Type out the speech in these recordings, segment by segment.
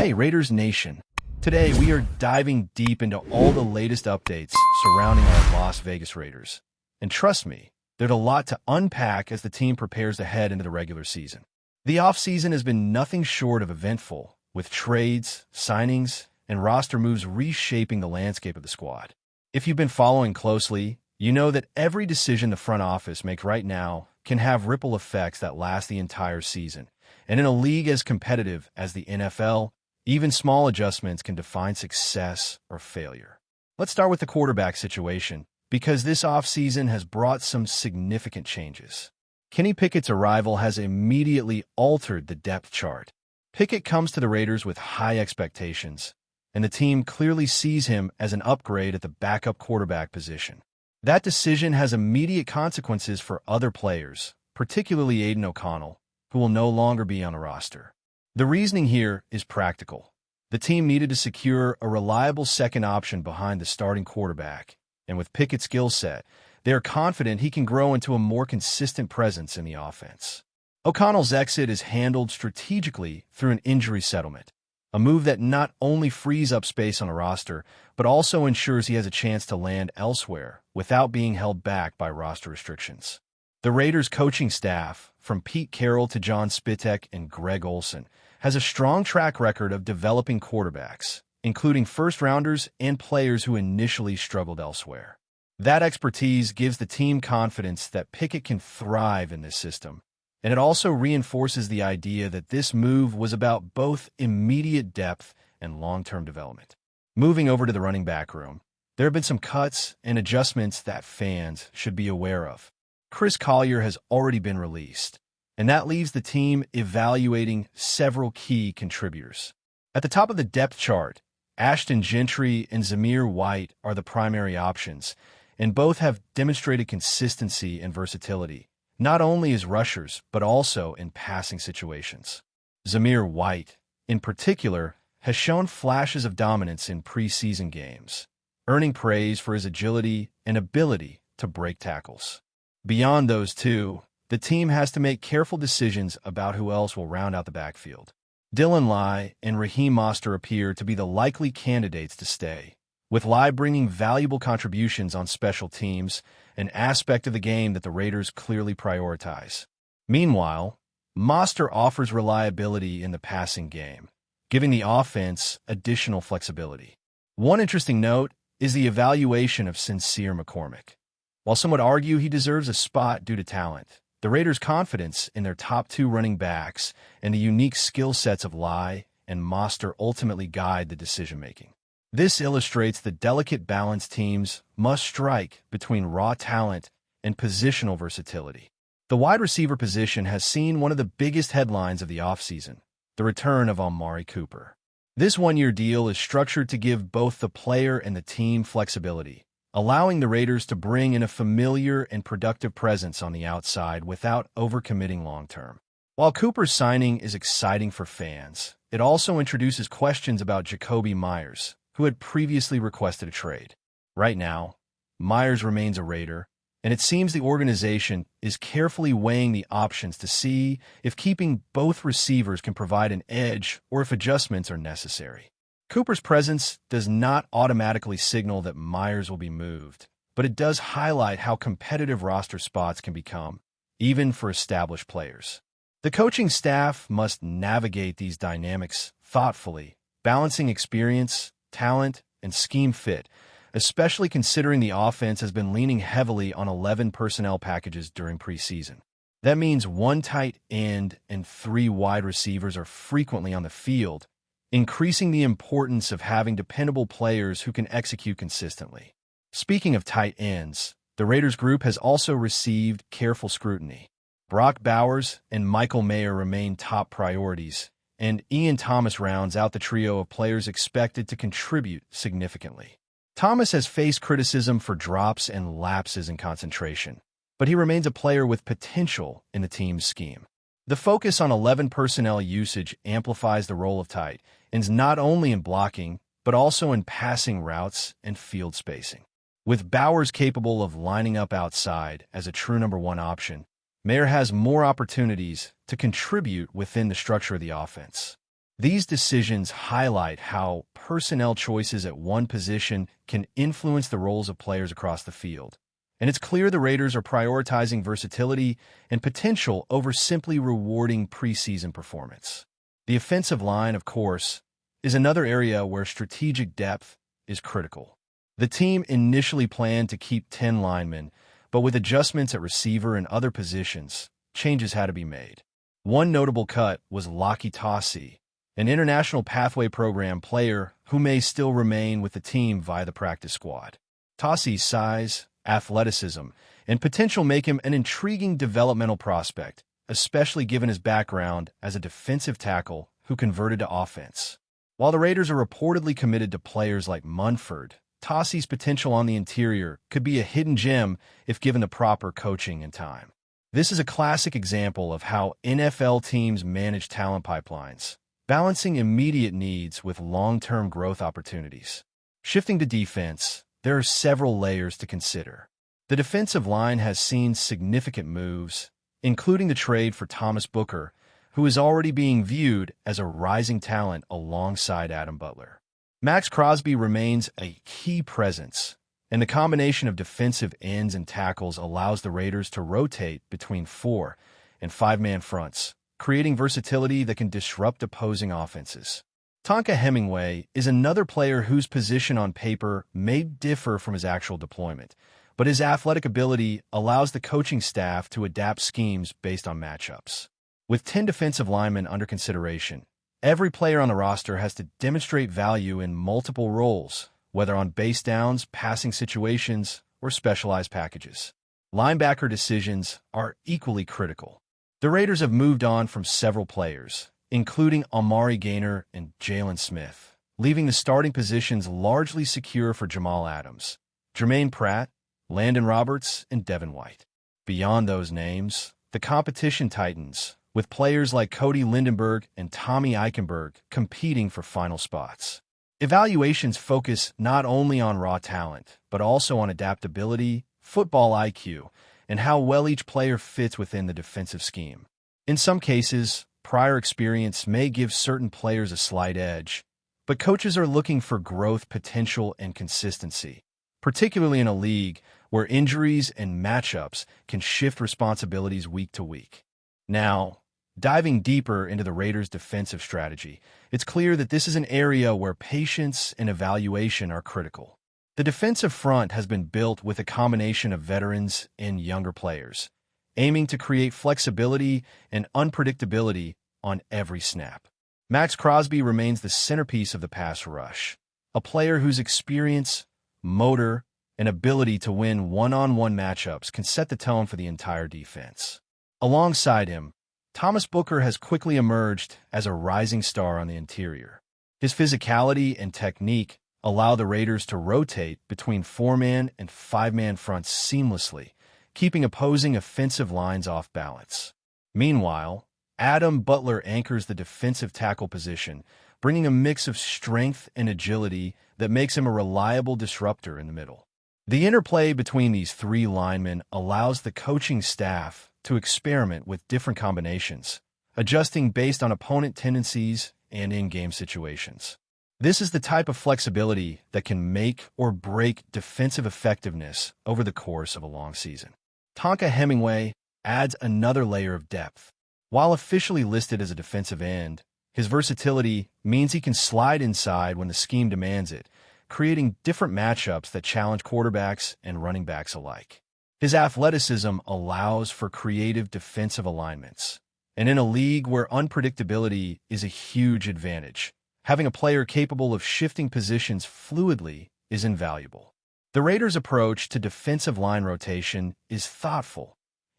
Hey Raiders Nation! Today we are diving deep into all the latest updates surrounding our Las Vegas Raiders. And trust me, there's a lot to unpack as the team prepares to head into the regular season. The offseason has been nothing short of eventful, with trades, signings, and roster moves reshaping the landscape of the squad. If you've been following closely, you know that every decision the front office makes right now can have ripple effects that last the entire season. And in a league as competitive as the NFL, even small adjustments can define success or failure. Let's start with the quarterback situation, because this offseason has brought some significant changes. Kenny Pickett's arrival has immediately altered the depth chart. Pickett comes to the Raiders with high expectations, and the team clearly sees him as an upgrade at the backup quarterback position. That decision has immediate consequences for other players, particularly Aiden O'Connell, who will no longer be on the roster. The reasoning here is practical. The team needed to secure a reliable second option behind the starting quarterback, and with Pickett's skill set, they are confident he can grow into a more consistent presence in the offense. O'Connell's exit is handled strategically through an injury settlement, a move that not only frees up space on a roster, but also ensures he has a chance to land elsewhere without being held back by roster restrictions. The Raiders' coaching staff, from Pete Carroll to John Spitek and Greg Olson, has a strong track record of developing quarterbacks, including first-rounders and players who initially struggled elsewhere. That expertise gives the team confidence that Pickett can thrive in this system, and it also reinforces the idea that this move was about both immediate depth and long-term development. Moving over to the running back room, there have been some cuts and adjustments that fans should be aware of. Chris Collier has already been released, and that leaves the team evaluating several key contributors. At the top of the depth chart, Ashton Gentry and Zamir White are the primary options, and both have demonstrated consistency and versatility, not only as rushers, but also in passing situations. Zamir White, in particular, has shown flashes of dominance in preseason games, earning praise for his agility and ability to break tackles. Beyond those two, the team has to make careful decisions about who else will round out the backfield. Dylan Lai and Raheem Mostert appear to be the likely candidates to stay, with Lai bringing valuable contributions on special teams, an aspect of the game that the Raiders clearly prioritize. Meanwhile, Mostert offers reliability in the passing game, giving the offense additional flexibility. One interesting note is the evaluation of Sincere McCormick. While some would argue he deserves a spot due to talent, the Raiders' confidence in their top two running backs and the unique skill sets of Lai and Mostert ultimately guide the decision-making. This illustrates the delicate balance teams must strike between raw talent and positional versatility. The wide receiver position has seen one of the biggest headlines of the offseason, the return of Amari Cooper. This one-year deal is structured to give both the player and the team flexibility, allowing the Raiders to bring in a familiar and productive presence on the outside without overcommitting long-term. While Cooper's signing is exciting for fans, it also introduces questions about Jakobi Meyers, who had previously requested a trade. Right now, Meyers remains a Raider, and it seems the organization is carefully weighing the options to see if keeping both receivers can provide an edge or if adjustments are necessary. Cooper's presence does not automatically signal that Meyers will be moved, but it does highlight how competitive roster spots can become, even for established players. The coaching staff must navigate these dynamics thoughtfully, balancing experience, talent, and scheme fit, especially considering the offense has been leaning heavily on 11 personnel packages during preseason. That means one tight end and 3 wide receivers are frequently on the field, increasing the importance of having dependable players who can execute consistently. Speaking of tight ends, the Raiders group has also received careful scrutiny. Brock Bowers and Michael Mayer remain top priorities, and Ian Thomas rounds out the trio of players expected to contribute significantly. Thomas has faced criticism for drops and lapses in concentration, but he remains a player with potential in the team's scheme. The focus on 11 personnel usage amplifies the role of tight ends not only in blocking, but also in passing routes and field spacing. With Bowers capable of lining up outside as a true number 1 option, Mayer has more opportunities to contribute within the structure of the offense. These decisions highlight how personnel choices at one position can influence the roles of players across the field. And it's clear the Raiders are prioritizing versatility and potential over simply rewarding preseason performance. The offensive line, of course, is another area where strategic depth is critical. The team initially planned to keep 10 linemen, but with adjustments at receiver and other positions, changes had to be made. One notable cut was Laki Tassi, an international pathway program player who may still remain with the team via the practice squad. Tassi's size, athleticism, and potential make him an intriguing developmental prospect, especially given his background as a defensive tackle who converted to offense. While the Raiders are reportedly committed to players like Munford, Tassi's potential on the interior could be a hidden gem if given the proper coaching and time. This is a classic example of how NFL teams manage talent pipelines, balancing immediate needs with long-term growth opportunities. Shifting to defense, there are several layers to consider. The defensive line has seen significant moves, including the trade for Thomas Booker, who is already being viewed as a rising talent alongside Adam Butler. Max Crosby remains a key presence, and the combination of defensive ends and tackles allows the Raiders to rotate between 4- and 5-man fronts, creating versatility that can disrupt opposing offenses. Tonka Hemingway is another player whose position on paper may differ from his actual deployment, but his athletic ability allows the coaching staff to adapt schemes based on matchups. With 10 defensive linemen under consideration, every player on the roster has to demonstrate value in multiple roles, whether on base downs, passing situations, or specialized packages. Linebacker decisions are equally critical. The Raiders have moved on from several players, including Amari Gaynor and Jalen Smith, leaving the starting positions largely secure for Jamal Adams, Jermaine Pratt, Landon Roberts, and Devin White. Beyond those names, the competition tightens, with players like Cody Lindenberg and Tommy Eichenberg competing for final spots. Evaluations focus not only on raw talent, but also on adaptability, football IQ, and how well each player fits within the defensive scheme. In some cases, prior experience may give certain players a slight edge, but coaches are looking for growth potential and consistency, particularly in a league where injuries and matchups can shift responsibilities week to week. Now, diving deeper into the Raiders' defensive strategy, it's clear that this is an area where patience and evaluation are critical. The defensive front has been built with a combination of veterans and younger players, aiming to create flexibility and unpredictability on every snap. Max Crosby remains the centerpiece of the pass rush, a player whose experience, motor, and ability to win one-on-one matchups can set the tone for the entire defense. Alongside him, Thomas Booker has quickly emerged as a rising star on the interior. His physicality and technique allow the Raiders to rotate between 4-man and 5-man fronts seamlessly, keeping opposing offensive lines off balance. Meanwhile, Adam Butler anchors the defensive tackle position, bringing a mix of strength and agility that makes him a reliable disruptor in the middle. The interplay between these three linemen allows the coaching staff to experiment with different combinations, adjusting based on opponent tendencies and in-game situations. This is the type of flexibility that can make or break defensive effectiveness over the course of a long season. Tonka Hemingway adds another layer of depth. While officially listed as a defensive end, his versatility means he can slide inside when the scheme demands it, creating different matchups that challenge quarterbacks and running backs alike. His athleticism allows for creative defensive alignments, and in a league where unpredictability is a huge advantage, having a player capable of shifting positions fluidly is invaluable. The Raiders' approach to defensive line rotation is thoughtful,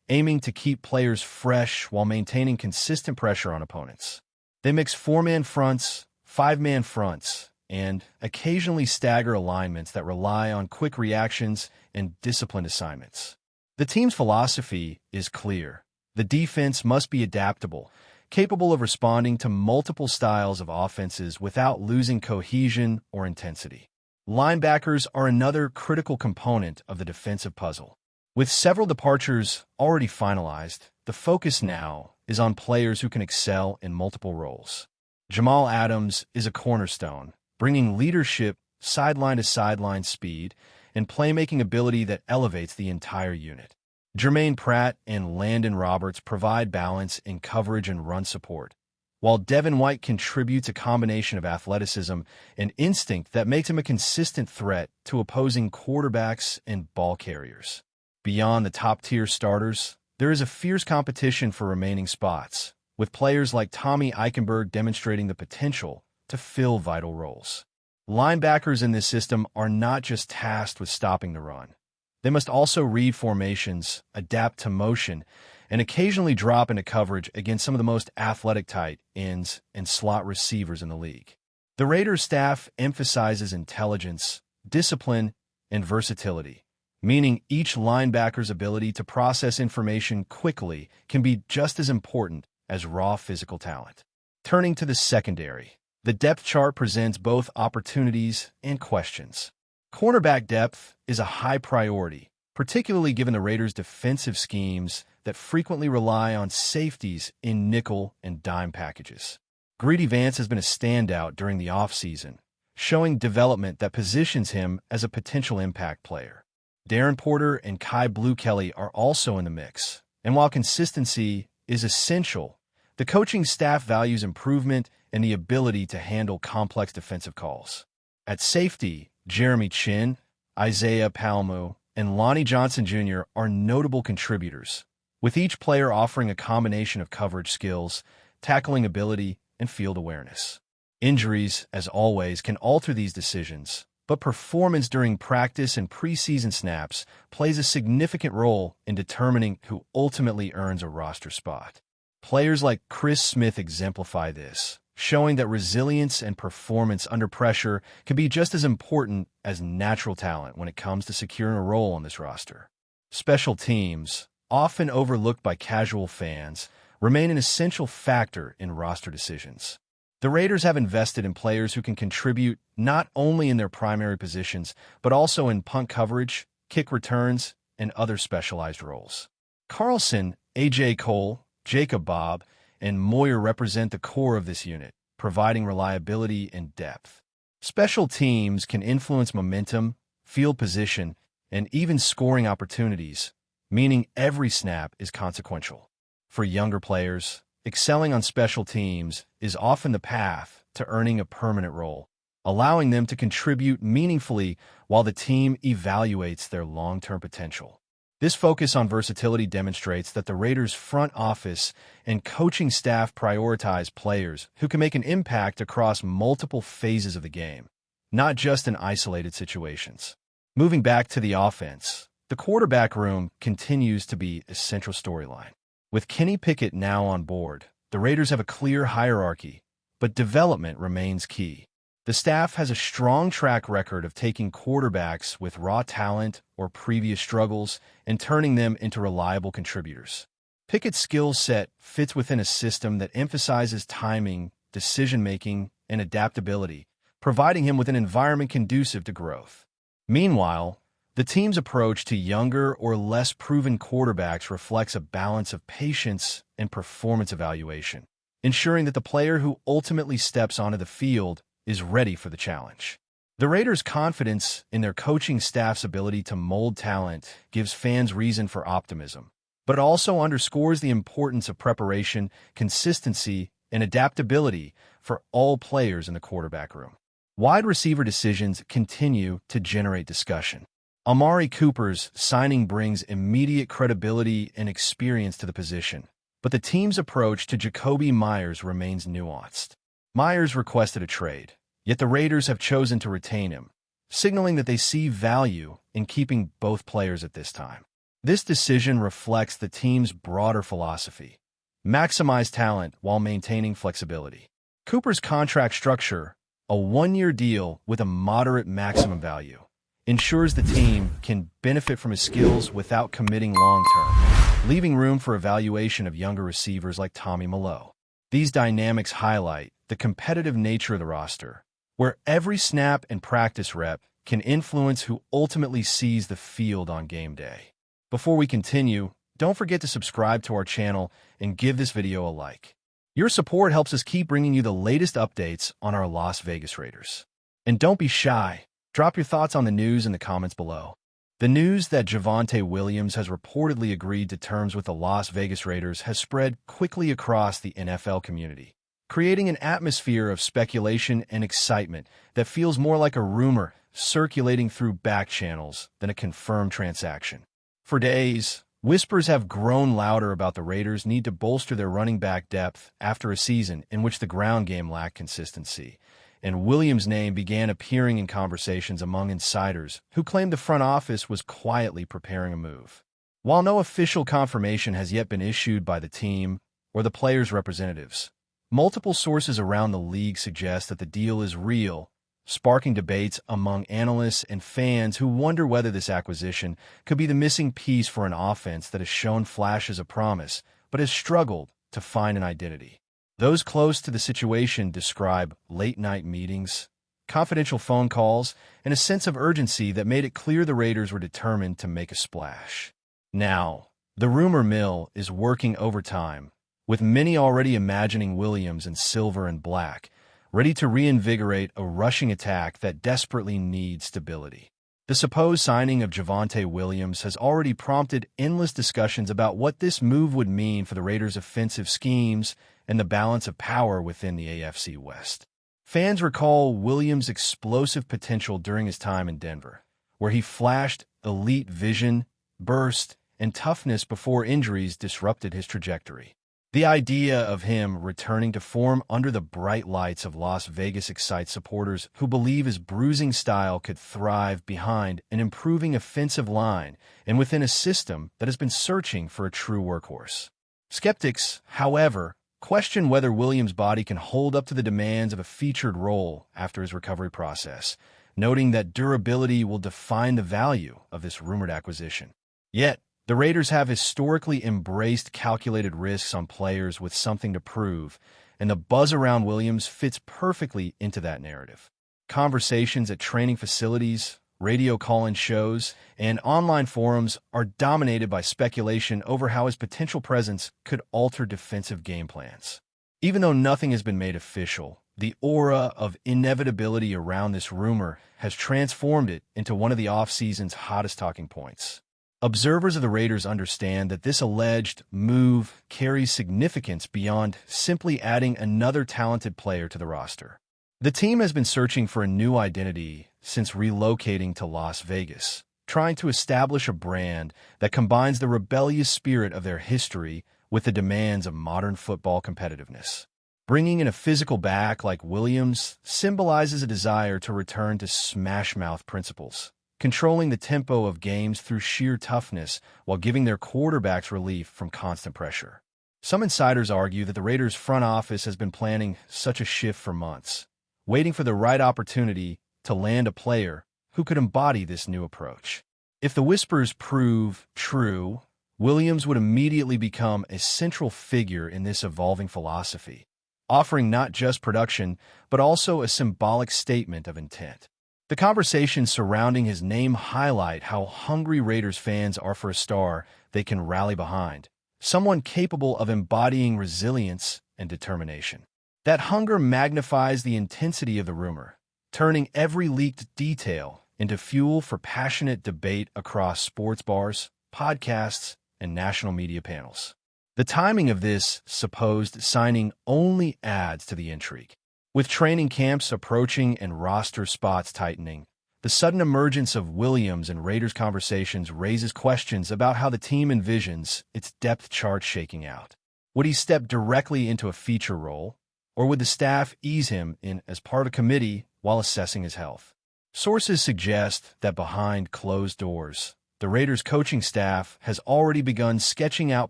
aiming to keep players fresh while maintaining consistent pressure on opponents. They mix 4-man fronts, 5-man fronts, and occasionally stagger alignments that rely on quick reactions and disciplined assignments. The team's philosophy is clear. The defense must be adaptable, capable of responding to multiple styles of offenses without losing cohesion or intensity. Linebackers are another critical component of the defensive puzzle. With several departures already finalized, the focus now is on players who can excel in multiple roles. Jamal Adams is a cornerstone, bringing leadership, sideline-to-sideline speed, and playmaking ability that elevates the entire unit. Jermaine Pratt and Landon Roberts provide balance in coverage and run support, while Devin White contributes a combination of athleticism and instinct that makes him a consistent threat to opposing quarterbacks and ball carriers. Beyond the top-tier starters, there is a fierce competition for remaining spots, with players like Tommy Eichenberg demonstrating the potential to fill vital roles. Linebackers in this system are not just tasked with stopping the run. They must also read formations, adapt to motion, and occasionally drop into coverage against some of the most athletic tight ends and slot receivers in the league. The Raiders staff emphasizes intelligence, discipline, and versatility, meaning each linebacker's ability to process information quickly can be just as important as raw physical talent. Turning to the secondary, the depth chart presents both opportunities and questions. Cornerback depth is a high priority, particularly given the Raiders' defensive schemes that frequently rely on safeties in nickel and dime packages. Greedy Vance has been a standout during the offseason, showing development that positions him as a potential impact player. Darren Porter and Kai Blue Kelly are also in the mix, and while consistency is essential, the coaching staff values improvement and the ability to handle complex defensive calls. At safety, Jeremy Chin, Isaiah Palmu, and Lonnie Johnson Jr. are notable contributors, with each player offering a combination of coverage skills, tackling ability, and field awareness. Injuries, as always, can alter these decisions, but performance during practice and preseason snaps plays a significant role in determining who ultimately earns a roster spot. Players like Chris Smith exemplify this, showing that resilience and performance under pressure can be just as important as natural talent when it comes to securing a role on this roster. Special teams, often overlooked by casual fans, remain an essential factor in roster decisions. The Raiders have invested in players who can contribute not only in their primary positions, but also in punt coverage, kick returns, and other specialized roles. Carlson, A.J. Cole, Jacob Bobb, and Moyer represent the core of this unit, providing reliability and depth. Special teams can influence momentum, field position, and even scoring opportunities, meaning every snap is consequential. For younger players, excelling on special teams is often the path to earning a permanent role, allowing them to contribute meaningfully while the team evaluates their long-term potential. This focus on versatility demonstrates that the Raiders' front office and coaching staff prioritize players who can make an impact across multiple phases of the game, not just in isolated situations. Moving back to the offense, the quarterback room continues to be a central storyline. With Kenny Pickett now on board, the Raiders have a clear hierarchy, but development remains key. The staff has a strong track record of taking quarterbacks with raw talent or previous struggles and turning them into reliable contributors. Pickett's skill set fits within a system that emphasizes timing, decision-making, and adaptability, providing him with an environment conducive to growth. Meanwhile, the team's approach to younger or less proven quarterbacks reflects a balance of patience and performance evaluation, ensuring that the player who ultimately steps onto the field is ready for the challenge. The Raiders' confidence in their coaching staff's ability to mold talent gives fans reason for optimism, but also underscores the importance of preparation, consistency, and adaptability for all players in the quarterback room. Wide receiver decisions continue to generate discussion. Amari Cooper's signing brings immediate credibility and experience to the position, but the team's approach to Jakobi Meyers remains nuanced. Meyers requested a trade, yet the Raiders have chosen to retain him, signaling that they see value in keeping both players at this time. This decision reflects the team's broader philosophy: maximize talent while maintaining flexibility. Cooper's contract structure, a one-year deal with a moderate maximum value, ensures the team can benefit from his skills without committing long-term, leaving room for evaluation of younger receivers like Tommy Malone. These dynamics highlight the competitive nature of the roster, where every snap and practice rep can influence who ultimately sees the field on game day. Before we continue, don't forget to subscribe to our channel and give this video a like. Your support helps us keep bringing you the latest updates on our Las Vegas Raiders. And don't be shy. Drop your thoughts on the news in the comments below. The news that Javonte Williams has reportedly agreed to terms with the Las Vegas Raiders has spread quickly across the NFL community, creating an atmosphere of speculation and excitement that feels more like a rumor circulating through back channels than a confirmed transaction. For days, whispers have grown louder about the Raiders' need to bolster their running back depth after a season in which the ground game lacked consistency, and Williams' name began appearing in conversations among insiders who claimed the front office was quietly preparing a move. While no official confirmation has yet been issued by the team or the players' representatives, multiple sources around the league suggest that the deal is real, sparking debates among analysts and fans who wonder whether this acquisition could be the missing piece for an offense that has shown flashes of promise but has struggled to find an identity. Those close to the situation describe late-night meetings, confidential phone calls, and a sense of urgency that made it clear the Raiders were determined to make a splash. Now, the rumor mill is working overtime, with many already imagining Williams in silver and black, ready to reinvigorate a rushing attack that desperately needs stability. The supposed signing of Javonte Williams has already prompted endless discussions about what this move would mean for the Raiders' offensive schemes and the balance of power within the AFC West. Fans recall Williams' explosive potential during his time in Denver, where he flashed elite vision, burst, and toughness before injuries disrupted his trajectory. The idea of him returning to form under the bright lights of Las Vegas excites supporters who believe his bruising style could thrive behind an improving offensive line and within a system that has been searching for a true workhorse. Skeptics, however, question whether Williams' body can hold up to the demands of a featured role after his recovery process, noting that durability will define the value of this rumored acquisition. Yet, the Raiders have historically embraced calculated risks on players with something to prove, and the buzz around Williams fits perfectly into that narrative. Conversations at training facilities, radio call-in shows, and online forums are dominated by speculation over how his potential presence could alter defensive game plans. Even though nothing has been made official, the aura of inevitability around this rumor has transformed it into one of the offseason's hottest talking points. Observers of the Raiders understand that this alleged move carries significance beyond simply adding another talented player to the roster. The team has been searching for a new identity since relocating to Las Vegas, trying to establish a brand that combines the rebellious spirit of their history with the demands of modern football competitiveness. Bringing in a physical back like Williams symbolizes a desire to return to smash-mouth principles, controlling the tempo of games through sheer toughness while giving their quarterbacks relief from constant pressure. Some insiders argue that the Raiders' front office has been planning such a shift for months, waiting for the right opportunity to land a player who could embody this new approach. If the whispers prove true, Williams would immediately become a central figure in this evolving philosophy, offering not just production, but also a symbolic statement of intent. The conversations surrounding his name highlight how hungry Raiders fans are for a star they can rally behind, someone capable of embodying resilience and determination. That hunger magnifies the intensity of the rumor, turning every leaked detail into fuel for passionate debate across sports bars, podcasts, and national media panels. The timing of this supposed signing only adds to the intrigue. With training camps approaching and roster spots tightening, the sudden emergence of Williams in Raiders conversations raises questions about how the team envisions its depth chart shaking out. Would he step directly into a feature role, or would the staff ease him in as part of a committee while assessing his health? Sources suggest that behind closed doors, the Raiders coaching staff has already begun sketching out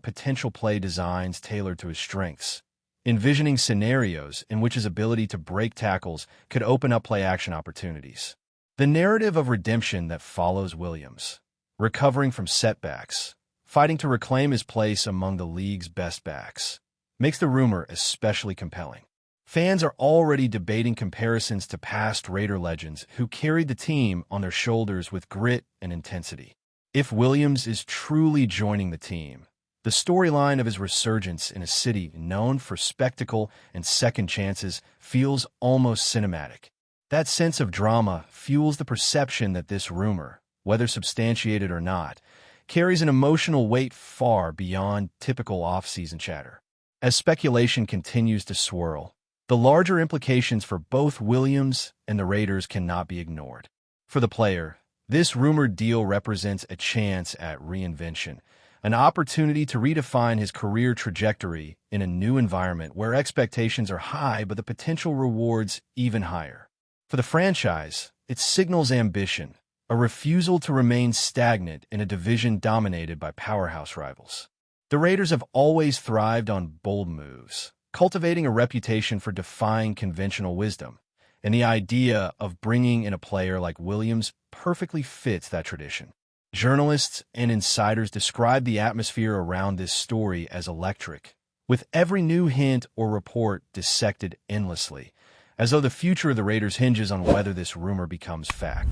potential play designs tailored to his strengths, envisioning scenarios in which his ability to break tackles could open up play-action opportunities. The narrative of redemption that follows Williams, recovering from setbacks, fighting to reclaim his place among the league's best backs, makes the rumor especially compelling. Fans are already debating comparisons to past Raider legends who carried the team on their shoulders with grit and intensity. If Williams is truly joining the team, The storyline of his resurgence in a city known for spectacle and second chances feels almost cinematic. That sense of drama fuels the perception that this rumor, whether substantiated or not, carries an emotional weight far beyond typical off-season chatter. As speculation continues to swirl, the larger implications for both Williams and the Raiders cannot be ignored. For the player, this rumored deal represents a chance at reinvention, an opportunity to redefine his career trajectory in a new environment where expectations are high but the potential rewards even higher. For the franchise, it signals ambition, a refusal to remain stagnant in a division dominated by powerhouse rivals. The Raiders have always thrived on bold moves, cultivating a reputation for defying conventional wisdom, and the idea of bringing in a player like Williams perfectly fits that tradition. Journalists and insiders describe the atmosphere around this story as electric, with every new hint or report dissected endlessly, as though the future of the Raiders hinges on whether this rumor becomes fact.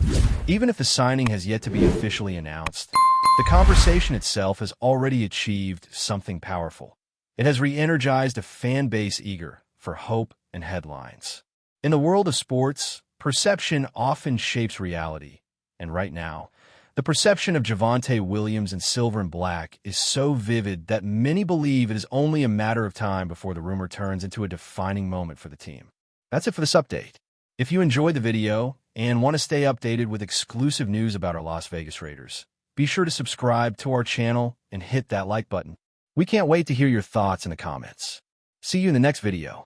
Even if the signing has yet to be officially announced, the conversation itself has already achieved something powerful. It has re-energized a fan base eager for hope and headlines. In the world of sports, perception often shapes reality, and right now, the perception of Javonte Williams in silver and black is so vivid that many believe it is only a matter of time before the rumor turns into a defining moment for the team. That's it for this update. If you enjoyed the video and want to stay updated with exclusive news about our Las Vegas Raiders, be sure to subscribe to our channel and hit that like button. We can't wait to hear your thoughts in the comments. See you in the next video.